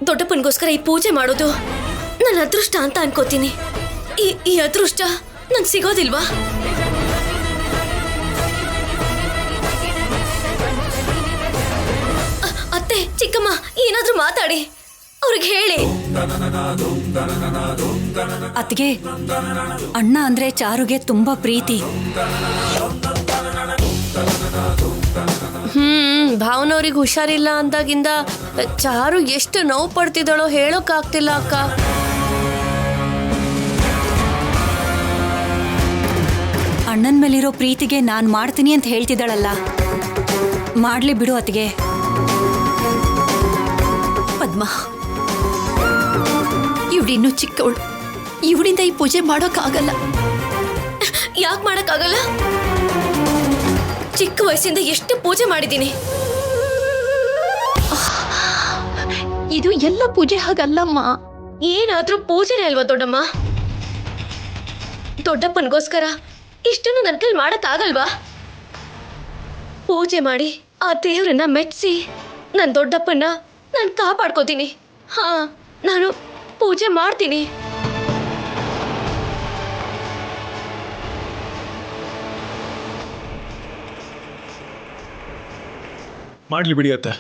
ದೊಡ್ಡಪ್ಪನಿಗೋಸ್ಕರ ಈ ಪೂಜೆ ಮಾಡೋದು ನನ್ನ ಅದೃಷ್ಟ ಅಂತ ಅನ್ಕೋತೀನಿ. ಈ ಅದೃಷ್ಟ ನಂಗೆ ಸಿಗೋದಿಲ್ವಾ? ಅತ್ತೆ, ಚಿಕ್ಕಮ್ಮ, ಏನಾದ್ರೂ ಮಾತಾಡಿ, ಅವ್ರಿಗೆ ಹೇಳಿ. ಅತ್ತಿಗೆ, ಅಣ್ಣ ಅಂದ್ರೆ ಚಾರುಗೆ ತುಂಬಾ ಪ್ರೀತಿ. ಭಾವನವ್ರಿಗೆ ಹುಷಾರಿಲ್ಲ ಅಂದಾಗಿಂದ ಚಾರು ಎಷ್ಟು ನೋವು ಪಡ್ತಿದ್ದಾಳೋ ಹೇಳೋಕ್ಕಾಗ್ತಿಲ್ಲ ಅಕ್ಕ. ಅಣ್ಣನ ಮೇಲಿರೋ ಪ್ರೀತಿಗೆ ನಾನ್ ಮಾಡ್ತೀನಿ ಅಂತ ಹೇಳ್ತಿದ್ದಾಳಲ್ಲ, ಮಾಡ್ಲಿ ಬಿಡು ಅತ್ತಿಗೆ. ಪದ್ಮ, ಇವಳಿನ್ನೂ ಚಿಕ್ಕವಳು, ಇವಳಿಂದ ಈ ಪೂಜೆ ಮಾಡೋಕ್ಕಾಗಲ್ಲ. ಯಾಕೆ ಮಾಡೋಕ್ಕಾಗಲ್ಲ? ಚಿಕ್ಕ ವಯಸ್ಸಿಂದ ಎಷ್ಟು ಪೂಜೆ ಮಾಡಿದ್ದೀನಿ. ಇದು ಎಲ್ಲ ಪೂಜೆ ಹಾಗಲ್ಲಮ್ಮ. ಏನಾದ್ರೂ ಪೂಜೆನೇ ಅಲ್ವಾ ದೊಡ್ಡಮ್ಮ? ದೊಡ್ಡಪ್ಪನಿಗೋಸ್ಕರ ಇಷ್ಟನ್ನು ನನ್ನ ಕೈಲಿ ಮಾಡಕ್ಕಾಗಲ್ವಾ? ಪೂಜೆ ಮಾಡಿ ಆ ದೇವ್ರನ್ನ ಮೆಚ್ಚಿಸಿ ನನ್ನ ದೊಡ್ಡಪ್ಪನ್ನ ನಾನು ಕಾಪಾಡ್ಕೋತೀನಿ. ಹಾ, ನಾನು ಪೂಜೆ ಮಾಡ್ತೀನಿ. ಮಾಡ್ಲಿ ಬಿಡಿ ಅತ್ತೆ.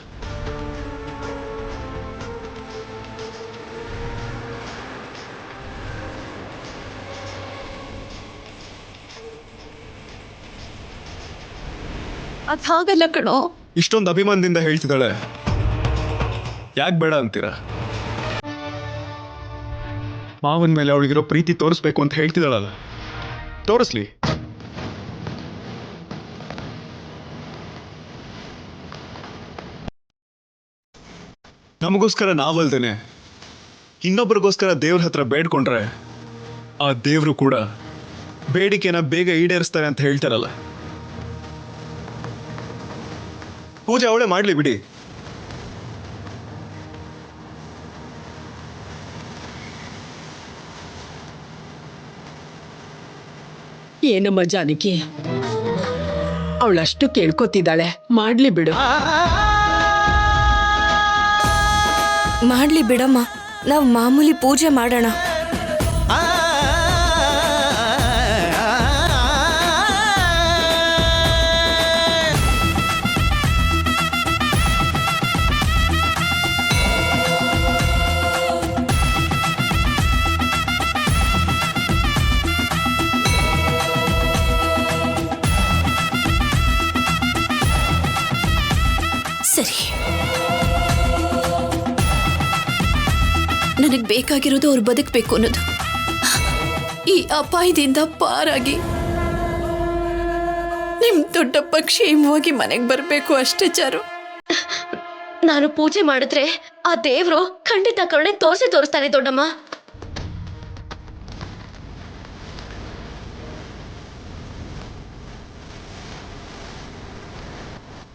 ಅದು ಹಾಗಲ್ಲ ಕಣೋ. ಇಷ್ಟೊಂದು ಅಭಿಮಾನದಿಂದ ಹೇಳ್ತಿದ್ದಾಳೆ, ಯಾಕೆ ಬೇಡ ಅಂತೀರಾ? ಮಾವನ ಮೇಲೆ ಅವಳಿಗಿರೋ ಪ್ರೀತಿ ತೋರಿಸ್ಬೇಕು ಅಂತ ಹೇಳ್ತಿದ್ದಾಳಲ್ಲ, ತೋರಿಸ್ಲಿ. ನಮಗೋಸ್ಕರ ನಾವಲ್ದೇನೆ ಇನ್ನೊಬ್ರಿಗೋಸ್ಕರ ದೇವ್ರ ಹತ್ರ ಬೇಡ್ಕೊಂಡ್ರೆ ಆ ದೇವ್ರು ಕೂಡ ಬೇಡಿಕೆನ ಬೇಗ ಈಡೇರಿಸ್ತಾರೆ ಅಂತ ಹೇಳ್ತಾರಲ್ಲ. ಪೂಜೆ ಅವಳೇ ಮಾಡ್ಲಿ ಬಿಡಿ. ಏನಮ್ಮ ಜಾನಕಿ, ಅವಳಷ್ಟು ಕೇಳ್ಕೊತಿದ್ದಾಳೆ, ಮಾಡ್ಲಿ ಬಿಡು. ಮಾಡ್ಲಿ ಬಿಡಮ್ಮ, ನಾವು ಮಾಮೂಲಿ ಪೂಜೆ ಮಾಡೋಣ. ಸರಿ, ನನಗೆ ಬೇಕಾಗಿರೋದು ಅವ್ರು ಬದುಕಬೇಕು ಅನ್ನೋದು. ಈ ಅಪಾಯದಿಂದ ಪಾರಾಗಿ ನಿಮ್ ದೊಡ್ಡಪ್ಪ ಕ್ಷೇಮವಾಗಿ ಮನೆಗೆ ಬರಬೇಕು ಅಷ್ಟೇ ಚಾರು. ನಾನು ಪೂಜೆ ಮಾಡಿದ್ರೆ ಆ ದೇವ್ರು ಖಂಡಿತ ಕರುಣೆ ತೋರಿಸ್ತಾನೆ ದೊಡ್ಡಮ್ಮ.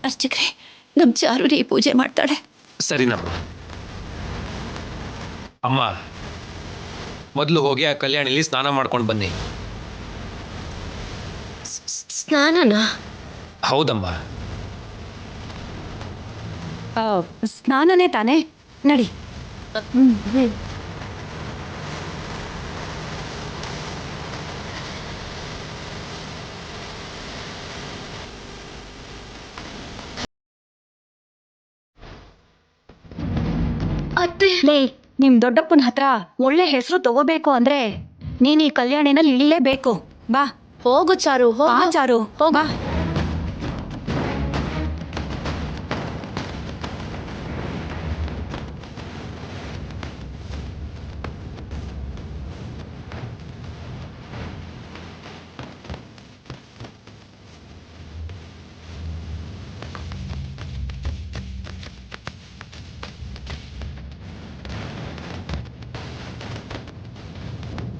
ಅರ್ಚಕ್ರೆ, ನಮ್ ಚಾರು ಈ ಪೂಜೆ ಮಾಡ್ತಾಳೆ. ಸರಿನಮ್ಮ. ಅಮ್ಮ, ಮೊದಲು ಹೋಗಿ ಆ ಕಲ್ಯಾಣಿಲಿ ಸ್ನಾನ ಮಾಡ್ಕೊಂಡು ಬನ್ನಿ. ಸ್ನಾನನಾ? ಹೌದಮ್ಮ. ಸ್ನಾನನೇ ತಾನೇ, ನಡಿ. ಅತ್ತೆ, ಲೇ, ನಿಮ್ ದೊಡ್ಡಪ್ಪನ ಹತ್ರ ಒಳ್ಳೆ ಹೆಸರು ತಗೋಬೇಕು ಅಂದ್ರೆ ನೀನ್ ಈ ಕಲ್ಯಾಣಿನಲ್ಲಿ ಇಳಿಲೇಬೇಕು. ಬಾ ಹೋಗು ಚಾರು, ಬಾ ಹೋಗು. ಚಾರು, ಬಾ.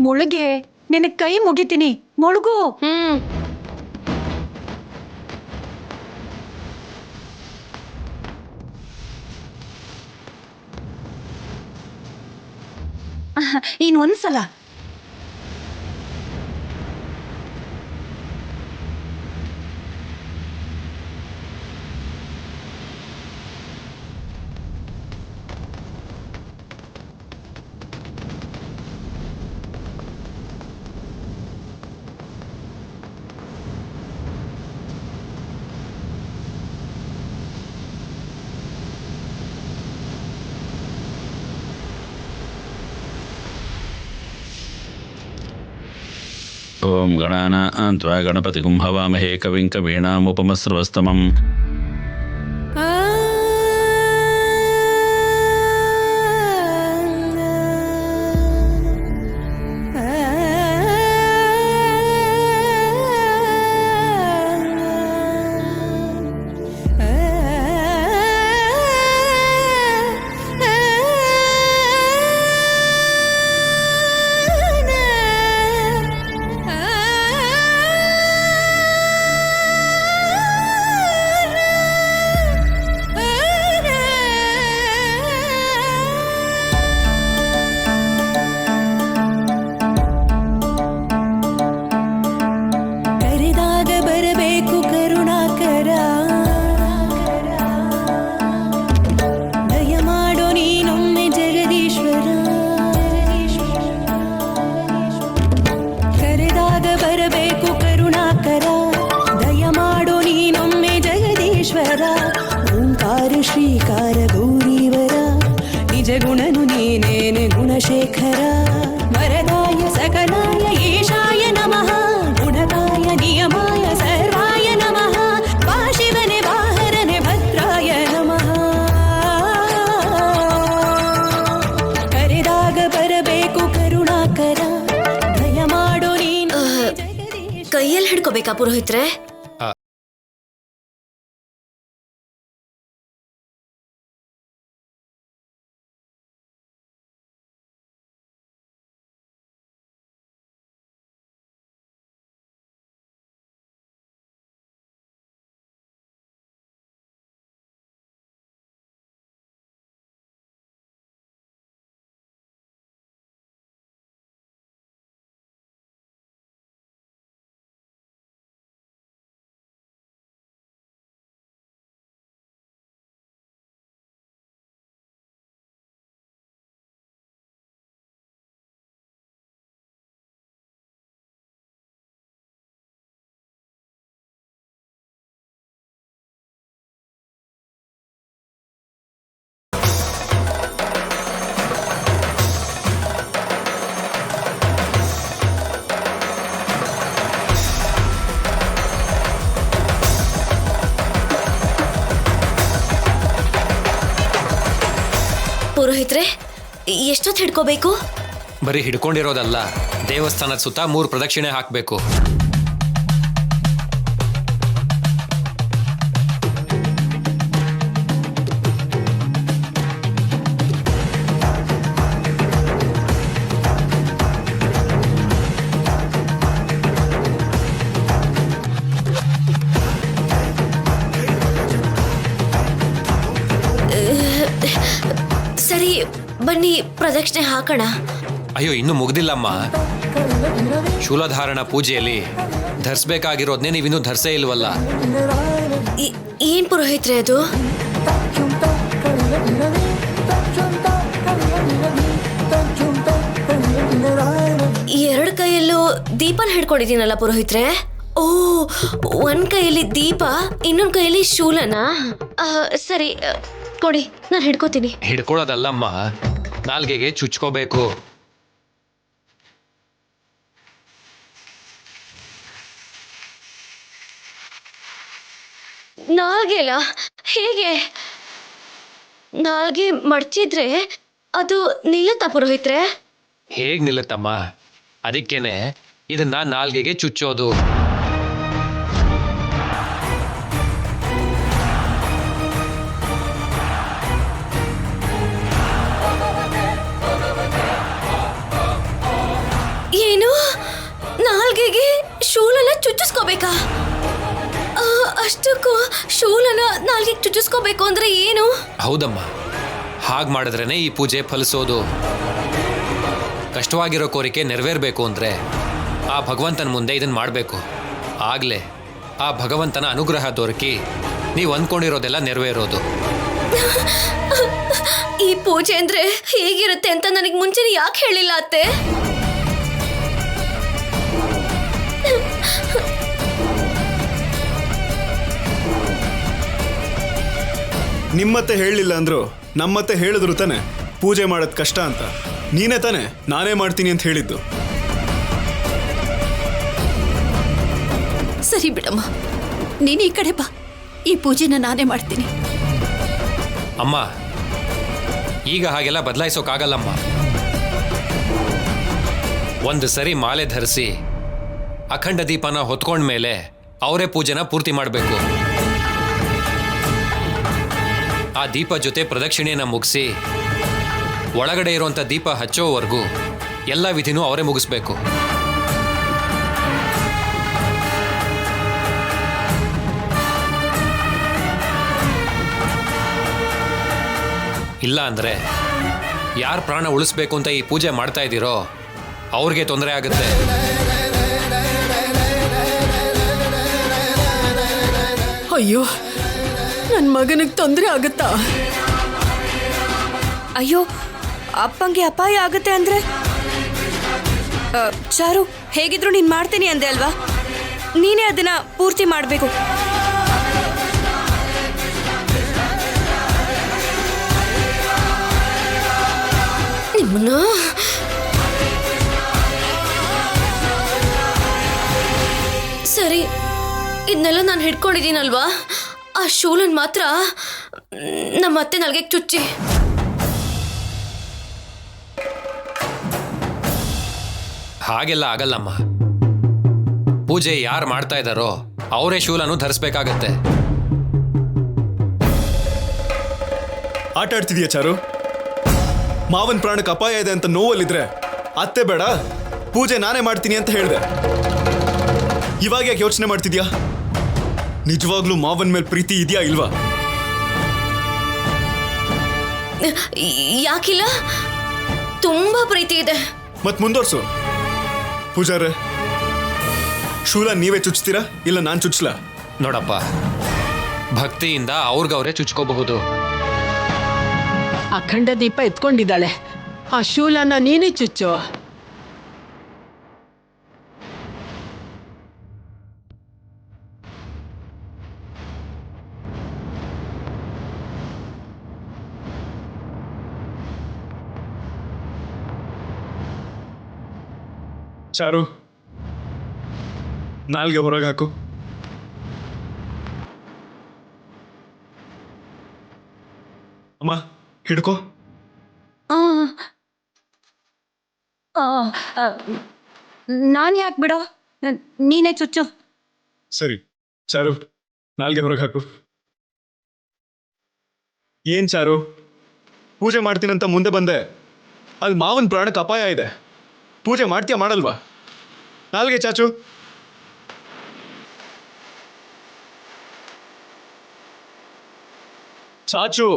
ಮುಳುಗೆ, ನಿನಗೆ ಕೈ ಮುಗಿತೀನಿ, ಮುಳುಗು. ಇನ್ನೊಂದ್ಸಲ. ಓಂ ಗಣಾನಾನ್ತ್ವಾ ಗಣಪತಿಗುಂ ಹವಾಮಹೇ ಕವಿಂ ಕವೀನಾಮುಪಮಸ್ರವಸ್ತಮಂ. ಕರೆದಾಗ ಬರಬೇಕು ಕರುಣಾಕರ, ದಯ ಮಾಡೋ ನೀನೊಮ್ಮೆ ಜಗದೀಶ್ವರ. ಕರೆದಾಗ ಬರಬೇಕು ಕರುಣಾಕರ, ದಯ ಮಾಡೋ ನೀನೊಮ್ಮೆ ಜಗದೀಶ್ವರ. ಓಂಕಾರ ಶ್ರೀಕಾರ ಗೌರೀವರ, ನಿಜ ಗುಣನು ನೀನೇನೆ ಗುಣಶೇಖರ. ವರದಾಯ ಸಕಲಾಯ ಈಶಾಯ ನಮಃ, ಗುಣಕಾಯ ನಿಯಮಾಯ ಸರ್ವಾಯ ನಮಃ. ವಾಶಿವನೆ ವಾಹರನೆ ಭದ್ರಾಯ ನಮಃ. ಕರೆದಾಗ ಬರಬೇಕು ಕರುಣಾಕರ, ದಯ ಮಾಡೋ ನೀನು ಜಗದೀಶ. ಕೈಯಲ್ಲಿ ಹಿಡ್ಕೋಬೇಕಾ ಪುರೋಹಿತ್ರೆ? ಪುರೋಹಿತ್ರೆ, ಎಷ್ಟೊತ್ತು ಹಿಡ್ಕೋಬೇಕು? ಬರೀ ಹಿಡ್ಕೊಂಡಿರೋದಲ್ಲ, ದೇವಸ್ಥಾನದ ಸುತ್ತ 3 ಪ್ರದಕ್ಷಿಣೆ ಹಾಕಬೇಕು. ಸರಿ, ಬನ್ನಿ ಪ್ರದಕ್ಷಿಣೆ ಹಾಕೋಣ. ಅಯ್ಯೋ, ಇನ್ನೂ ಮುಗ್ದಿಲ್ಲಮ್ಮ. ಶೂಲಧಾರಣ ಪೂಜೆಯಲ್ಲಿ ಧರಿಸ್ಬೇಕಾಗಿರೋದನ್ನೇ ನೀವಿನ್ನೂ ಧರಿಸೇ ಇಲ್ವಲ್ಲ. ಏನ್ ಪುರೋಹಿತ್ರೆ ಅದು? ಎರಡು ಕೈಯಲ್ಲೂ ದೀಪನ ಹಿಡ್ಕೊಂಡಿದ್ದೀನಲ್ಲ ಪುರೋಹಿತ್ರೆ. ಓ, ಒಂದ್ ಕೈಯಲ್ಲಿ ದೀಪ, ಇನ್ನೊಂದ್ ಕೈಯಲ್ಲಿ ಶೂಲನ. ಸರಿ ಕೊಡಿ, ನಾನು ಹಿಡ್ಕೋತೀನಿ. ಹಿಡ್ಕೊಳ್ಳೋದಲ್ಲಮ್ಮ, ನಾಲ್ಗೆಗೆ ಚುಚ್ಕೋಬೇಕು. ನಾಲ್ಗೆಲ್ಲ ಹೇಗೆ? ನಾಲ್ಗೆ ಮಡ್ಚಿದ್ರೆ ಅದು ನಿಲ್ಲುತ್ತಾ ಪುರೋಹಿತ್ರೆ? ಹೇಗ್ ನಿಲ್ಲುತ್ತಮ್ಮ? ಅದಕ್ಕೇನೆ ಇದನ್ನ ನಾಲ್ಗೆಗೆ ಚುಚ್ಚೋದು. ಏನು? ನಾಲ್ಗೆಗೆ ಶೂಲನ ಚುಚ್ಚಿಸ್ಕೋಬೇಕಾ? ಅಷ್ಟಕ್ಕೂ ಶೂಲನ ನಾಲ್ಗೆಗೆ ಚುಚ್ಚಿಸ್ಕೋಬೇಕು ಅಂದ್ರೆ ಏನು? ಹೌದಮ್ಮ, ಹಾಗೆ ಮಾಡಿದ್ರೇನೆ ಈ ಪೂಜೆ ಫಲಿಸೋದು. ಕಷ್ಟವಾಗಿರೋ ಕೋರಿಕೆ ನೆರವೇರಬೇಕು ಅಂದ್ರೆ ಆ ಭಗವಂತನ ಮುಂದೆ ಇದನ್ನ ಮಾಡಬೇಕು. ಆಗ್ಲೇ ಆ ಭಗವಂತನ ಅನುಗ್ರಹ ದೊರಕಿ ನೀವು ಅಂದ್ಕೊಂಡಿರೋದೆಲ್ಲ ನೆರವೇರೋದು. ಈ ಪೂಜೆ ಅಂದ್ರೆ ಹೇಗಿರುತ್ತೆ ಅಂತ ನನಗೆ ಮುಂಚೆನೆ ಯಾಕೆ ಹೇಳಿಲ್ಲ ಅತ್ತೆ? ನಿಮ್ಮತ್ತೆ ಹೇಳಲಿಲ್ಲ ಅಂದ್ರು ನಮ್ಮತ್ತೆ ಹೇಳಿದ್ರು ತಾನೆ ಪೂಜೆ ಮಾಡೋದು ಕಷ್ಟ ಅಂತ. ನೀನೇ ತಾನೆ ನಾನೇ ಮಾಡ್ತೀನಿ ಅಂತ ಹೇಳಿದ್ದು. ಸರಿ ಬಿಡಮ್ಮ, ನೀನು ಈ ಕಡೆ ಬಾ, ಈ ಪೂಜೆನ ನಾನೇ ಮಾಡ್ತೀನಿ. ಅಮ್ಮ, ಈಗ ಹಾಗೆಲ್ಲ ಬದಲಾಯಿಸೋಕ್ಕಾಗಲ್ಲಮ್ಮ. ಒಂದು ಸರಿ ಮಾಲೆ ಧರಿಸಿ ಅಖಂಡ ದೀಪನ ಹೊತ್ಕೊಂಡ್ಮೇಲೆ ಅವರೇ ಪೂಜೆನ ಪೂರ್ತಿ ಮಾಡಬೇಕು. ಆ ದೀಪ ಜೊತೆ ಪ್ರದಕ್ಷಿಣೆಯನ್ನ ಮುಗಿಸಿ ಒಳಗಡೆ ಇರುವಂಥ ದೀಪ ಹಚ್ಚೋವರೆಗೂ ಎಲ್ಲ ವಿಧಿನೂ ಅವರೇ ಮುಗಿಸ್ಬೇಕು. ಇಲ್ಲ ಅಂದ್ರೆ ಯಾರು ಪ್ರಾಣ ಉಳಿಸ್ಬೇಕು ಅಂತ ಈ ಪೂಜೆ ಮಾಡ್ತಾ ಇದ್ದೀರೋ ಅವ್ರಿಗೆ ತೊಂದರೆ ಆಗುತ್ತೆ. ಅಯ್ಯೋ, ನನ್ನ ಮಗನಿಗೆ ತೊಂದರೆ ಆಗುತ್ತಾ? ಅಯ್ಯೋ, ಅಪ್ಪಂಗೆ ಅಪಾಯ ಆಗುತ್ತೆ ಅಂದ್ರೆ ಚಾರು, ಹೇಗಿದ್ರು ನೀನ್ ಮಾಡ್ತೀನಿ ಅಂದೆ ಅಲ್ವಾ? ನೀನೇ ಅದನ್ನ ಪೂರ್ತಿ ಮಾಡಬೇಕು. ನಿಮ್ಮನ್ನ ಸರಿ, ಇದನ್ನೆಲ್ಲ ನಾನು ಹಿಡ್ಕೊಂಡಿದ್ದೀನಲ್ವಾ? ಆ ಶೂಲನ್ ಮಾತ್ರ ನಮ್ಮ ಅತ್ತೆ ನಲ್ಗೆ ಚುಚ್ಚಿ. ಹಾಗೆಲ್ಲ ಆಗಲ್ಲಮ್ಮ. ಪೂಜೆ ಯಾರು ಮಾಡ್ತಾ ಇದ್ದಾರೋ ಅವರೇ ಶೂಲನು ಧರಿಸ್ಬೇಕಾಗತ್ತೆ. ಆಟ ಆಡ್ತಿದ್ಯಾ ಚಾರು? ಮಾವನ್ ಪ್ರಾಣಕ್ಕೆ ಅಪಾಯ ಇದೆ ಅಂತ ನೋವಲ್ಲಿದ್ರೆ ಅತ್ತೆ ಬೇಡ, ಪೂಜೆ ನಾನೇ ಮಾಡ್ತೀನಿ ಅಂತ ಹೇಳಿದೆ. ಇವಾಗ ಯಾಕೆ ಯೋಚನೆ ಮಾಡ್ತಿದ್ಯಾ? ನಿಜವಾಗ್ಲೂ ಮಾವನ್ ಮೇಲೆ ಪ್ರೀತಿ ಇದೆಯಾ ಇಲ್ವಾ? ಯಾಕಿಲ್ಲ, ತುಂಬಾ ಪ್ರೀತಿ ಇದೆ. ಮತ್ ಮುಂದುವರ್ಸು. ಪೂಜಾರೆ, ಶೂಲ ನೀವೇ ಚುಚ್ತೀರಾ ಇಲ್ಲ ನಾನ್ ಚುಚ್ಲಾ? ನೋಡಪ್ಪ, ಭಕ್ತಿಯಿಂದ ಅವ್ರಿಗವ್ರೇ ಚುಚ್ಕೋಬಹುದು. ಅಖಂಡ ದೀಪ ಎತ್ಕೊಂಡಿದ್ದಾಳೆ, ಆ ಶೂಲನ ನೀನೇ ಚುಚ್ಚು. ಚಾರು, ನಾಲ್ಗೆ ಹೊರಗೆ ಹಾಕು. ಅಮ್ಮ, ಹಿಡ್ಕೋ. ನಾನು ಯಾಕೆ ಬಿಡೋ, ನೀನೇ ಚುಚ್ಚು. ಸರಿ ಚಾರು, ನಾಲ್ಗೆ ಹೊರಗೆ ಹಾಕು. ಏನ್ ಚಾರು, ಪೂಜೆ ಮಾಡ್ತೀನಂತ ಮುಂದೆ ಬಂದೆ, ಅಲ್ಲಿ ಮಾವನ್ ಪ್ರಾಣಕ್ಕೆ ಅಪಾಯ ಇದೆ. ಪೂಜೆ ಮಾಡ್ತೀಯಾ ಮಾಡಲ್ವಾ? ನಾಲ್ಗೆ ಚಾಚು. ಚಾಚು.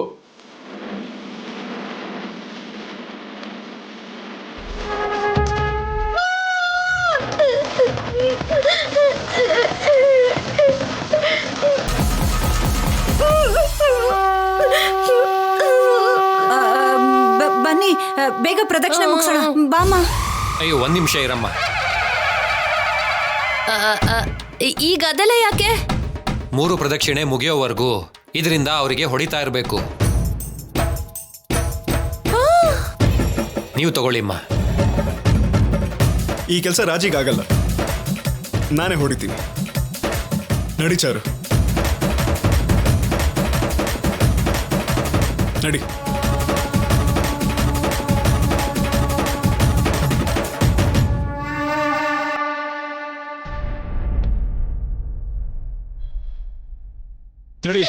ಬನ್ನಿ, ಬೇಗ ಪ್ರದಕ್ಷಿಣೆ ಮುಗಿಸೋಣ. ಬಾಮ. ಅಯ್ಯೋ, ಒಂದ್ ನಿಮಿಷ ಇರಮ್ಮ. ಈಗ ಅದೆಲ್ಲ ಯಾಕೆ? 3 ಪ್ರದಕ್ಷಿಣೆ ಮುಗಿಯೋವರೆಗೂ ಇದರಿಂದ ಅವರಿಗೆ ಹೊಡಿತಾ ಇರಬೇಕು. ನೀವು ತಗೊಳ್ಳಿಮ್ಮ. ಈ ಕೆಲಸ ರಾಜಿಗಾಗಲ್ಲ, ನಾನೇ ಹೊಡಿತೀನಿ. ನಡಿ ಚಾರು, ನಡಿ. ನಡಿ.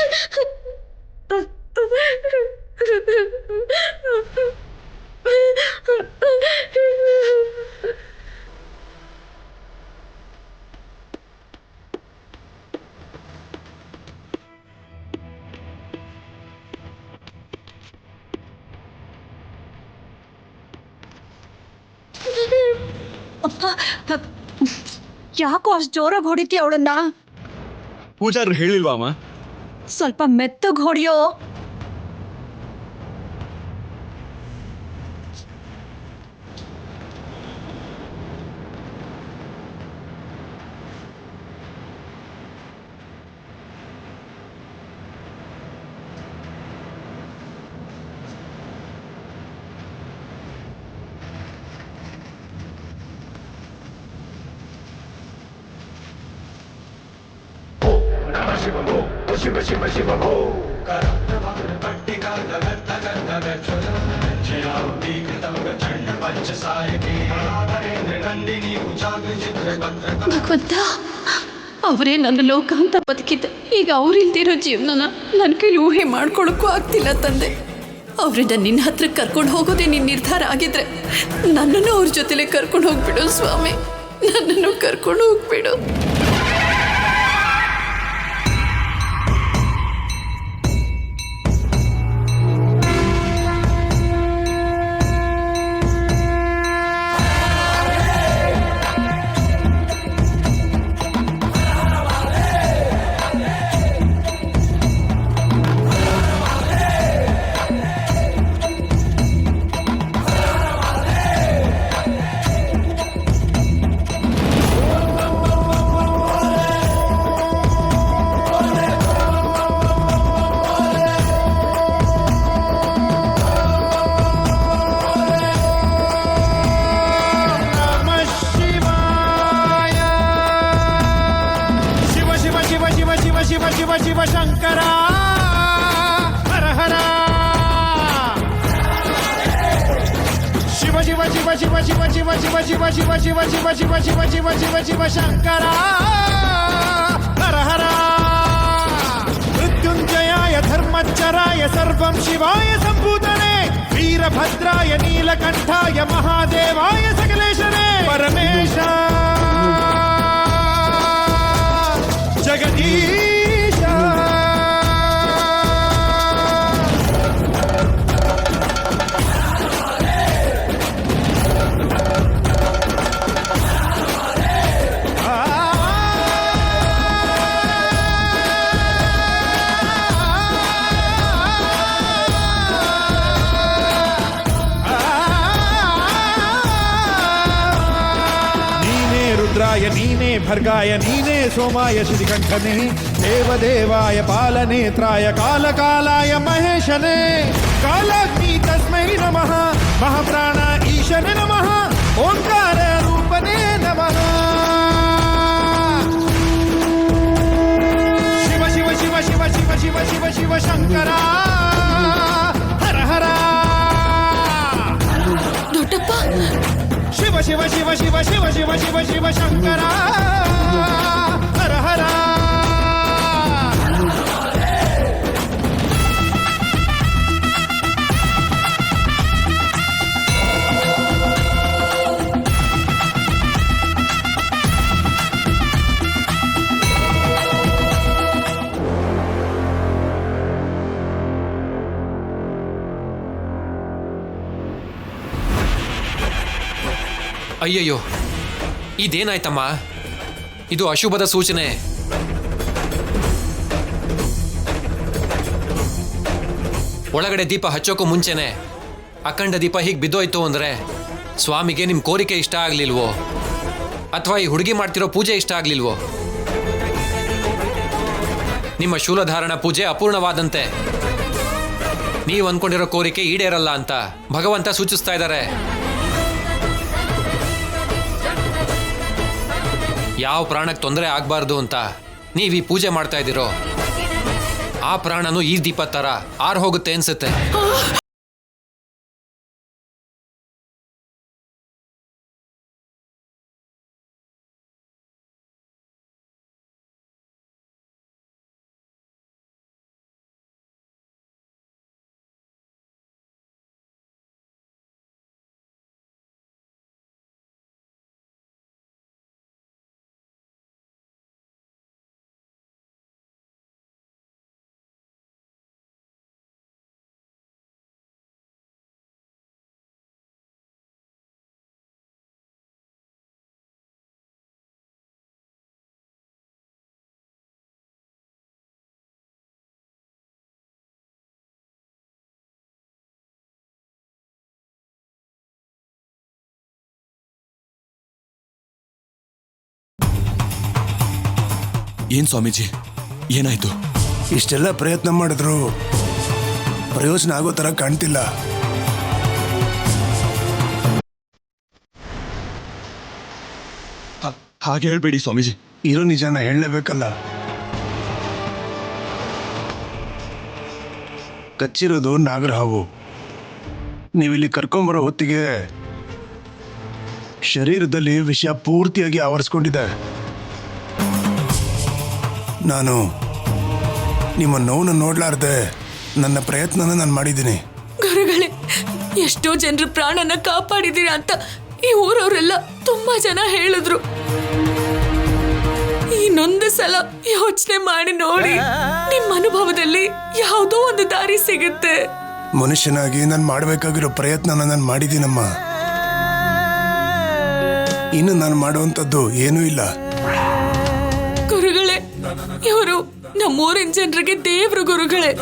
ಯಾಕೋ ಅಷ್ಟು ಜೋರಾಗಿ ಹೊಡಿತೀಯ ಅವಳನ್ನ? ಪೂಜಾರು ಹೇಳಿಲ್ವಾ ಅಮ್ಮ? ಸ್ವಲ್ಪ ಮೆತ್ತಗೆ ಹೊಡಿಯೋ. ಭಗವಂತ, ಅವರೇ ನನ್ನ ಲೋಕ ಅಂತ ಬದುಕಿದ್ದೆ. ಈಗ ಅವ್ರಿಲ್ದಿರೋ ಜೀವನನ ನನ್ನ ಕೈಲಿ ಊಹೆ ಮಾಡ್ಕೊಳಕ್ಕೂ ಆಗ್ತಿಲ್ಲ ತಂದೆ. ಅವ್ರನ್ನ ನಿನ್ನ ಹತ್ರ ಕರ್ಕೊಂಡು ಹೋಗೋದೇ ನಿನ್ನ ನಿರ್ಧಾರ ಆಗಿದ್ರೆ ನನ್ನನ್ನು ಅವ್ರ ಜೊತೆಲೆ ಕರ್ಕೊಂಡು ಹೋಗ್ಬಿಡು ಸ್ವಾಮಿ, ನನ್ನನ್ನು ಕರ್ಕೊಂಡು ಹೋಗ್ಬಿಡು. ಶಿವ ಶಂಕರ ಹರ ಹರ ಶಿವ ಶಿವ ಶಿವ ಶಿವ ಶಿವ ಶಿವ ಶಿವ ಶಿವ ಶಿವ ಶಿವ ಶಿವ ಶಿವ ಶಿವ ಶಿವ ಶಿವ ಶಿವ ಶಂಕರ ಹರ ಹರ ಮೃತ್ಯುಂಜಯಾಯ ಧರ್ಮಚ್ಚರಾಯ ಸರ್ವಂ ಶಿವಾಯ ಸಂಭೂತನೆ ವೀರಭದ್ರಾಯ ನೀಲಕಂಠಾಯ ಮಹಾದೇವಾಯ ಸಕಲೇಶನೇ ಪರಮೇಶ ಜಗದೀಶ ನೀನೇ ಭರ್ಗಾಯ ನೀನೇ ಸೋಮಾಯ ಶ್ರೀಕಂಠನೇ ದೇವದೇವಾಯ ಪಾಲನೇತ್ರಾಯ ಕಾಲಕಾಲಾಯ ಮಹೇಶನೇ ಕಾಲಾಗ್ನಿ ತಸ್ಮೈ ನಮಃ ಮಹಾಪ್ರಾಣ ಈಶನೇ ನಮಃ ಓಂಕಾರ ರೂಪನೇ ನಮಃ ಶಿವ ಶಿವ ಶಿವ ಶಿವ ಶಿವ ಶಿವ ಶಿವ ಶಿವ ಶಂಕರ ಹರ ಹರ ದೊಡ್ಡಪ್ಪ, ಶಿವ ಶಿವ ಶಿವ ಶಿವ ಶಿವ ಶಿವ ಶಿವ ಶಿವ ಶಂಕರ ಹರ ಹರ ಅಯ್ಯಯ್ಯೋ, ಇದೇನಾಯ್ತಮ್ಮ? ಇದು ಅಶುಭದ ಸೂಚನೆ. ಒಳಗಡೆ ದೀಪ ಹಚ್ಚೋಕ್ಕೂ ಮುಂಚೆನೆ ಅಖಂಡ ದೀಪ ಹೀಗೆ ಬಿದ್ದೋಯ್ತು ಅಂದ್ರೆ ಸ್ವಾಮಿಗೆ ನಿಮ್ಮ ಕೋರಿಕೆ ಇಷ್ಟ ಆಗ್ಲಿಲ್ವೋ ಅಥವಾ ಈ ಹುಡುಗಿ ಮಾಡ್ತಿರೋ ಪೂಜೆ ಇಷ್ಟ ಆಗ್ಲಿಲ್ವೋ? ನಿಮ್ಮ ಶೂಲಧಾರಣ ಪೂಜೆ ಅಪೂರ್ಣವಾದಂತೆ. ನೀವು ಅನ್ಕೊಂಡಿರೋ ಕೋರಿಕೆ ಈಡೇರಲ್ಲ ಅಂತ ಭಗವಂತ ಸೂಚಿಸ್ತಾ ಇದ್ದಾರೆ. ಯಾವ ಪ್ರಾಣಕ್ಕೆ ತೊಂದರೆ ಆಗಬಾರ್ದು ಅಂತ ನೀವು ಈ ಪೂಜೆ ಮಾಡ್ತಾ ಇದ್ದೀರೋ ಆ ಪ್ರಾಣನು ಈ ದೀಪ ತರ ಆರ್ ಹೋಗುತ್ತೆ ಅನ್ಸುತ್ತೆ. ಏನ್ ಸ್ವಾಮೀಜಿ, ಏನಾಯ್ತು? ಇಷ್ಟೆಲ್ಲ ಪ್ರಯತ್ನ ಮಾಡಿದ್ರು ಪ್ರಯೋಜನ ಆಗೋ ತರ ಕಾಣ್ತಿಲ್ಲ. ಹಾಗೆ ಹೇಳ್ಬೇಡಿ ಸ್ವಾಮೀಜಿ. ಇರೋ ನಿಜಾನ ಹೇಳಲೇಬೇಕಲ್ಲ. ಕಚ್ಚಿರೋದು ನಾಗರ ಹಾವು. ನೀವಿಲ್ಲಿ ಕರ್ಕೊಂಬರೋ ಹೊತ್ತಿಗೆ ಶರೀರದಲ್ಲಿ ವಿಷ ಪೂರ್ತಿಯಾಗಿ ಆವರಿಸ್ಕೊಂಡಿದೆ. ನಾನು ನಿಮ್ಮ ನೋವನ್ನು ನೋಡ್ಲಾರ್ದೆ ನನ್ನ ಪ್ರಯತ್ನನ ನಾನು ಮಾಡಿದ್ದೀನಿ. ಗುರುಗಳೇ, ಎಷ್ಟೋ ಜನರ ಪ್ರಾಣನ ಕಾಪಾಡಿದೀರ ಅಂತ ಈ ಊರವರೆಲ್ಲ ತುಂಬಾ ಜನ ಹೇಳಿದ್ರು. ಇನ್ನೊಂದು ಸಲ ಯೋಚನೆ ಮಾಡಿ ನೋಡಿ, ನಿಮ್ಮ ಅನುಭವದಲ್ಲಿ ಯಾವುದೋ ಒಂದು ದಾರಿ ಸಿಗುತ್ತೆ. ಮನುಷ್ಯನಾಗಿ ನಾನು ಮಾಡಬೇಕಾಗಿರೋ ಪ್ರಯತ್ನನ ನಾನು ಮಾಡಿದ್ದೀನಮ್ಮ. ಇನ್ನು ನಾನು ಮಾಡುವಂಥದ್ದು ಏನೂ ಇಲ್ಲ. ಗುರುಗಳೇ, ಇವರು ನಮ್ಮೂರಿನ ಜನರಿಗೆ ದೇವ್ರು ಗುರುಗಳೇ.